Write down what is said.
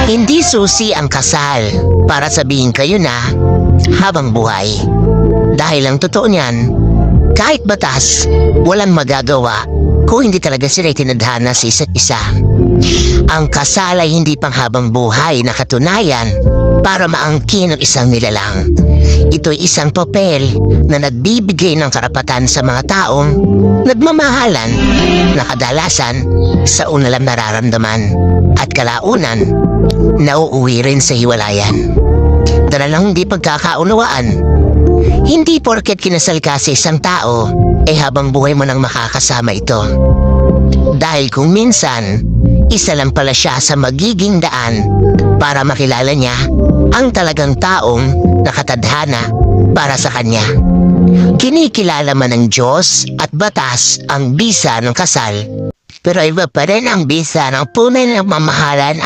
Hindi susi ang kasal para sabihin kayo na habang buhay. Dahil ang totoo niyan, kahit batas, walang magagawa kung hindi talaga sila tinadhana sa isa't isa. Ang kasal ay hindi pang habang buhay na katunayan para maangkin ang isang nilalang. Ito'y isang papel na nagbibigay ng karapatan sa mga taong nagmamahalan na kadalasan sa una lang nararamdaman at kalaunan nauuwi rin sa hiwalayan. Dalalang hindi pagkakaunawaan. Hindi porket kinasal ka sa isang tao, habang buhay mo nang makakasama ito. Dahil kung minsan, isa lang pala siya sa magiging daan para makilala niya ang talagang taong nakatadhana para sa kanya. Kinikilala man ng Diyos at batas ang bisa ng kasal, pero iba pa rin ang bisa ng tunay na mamahalan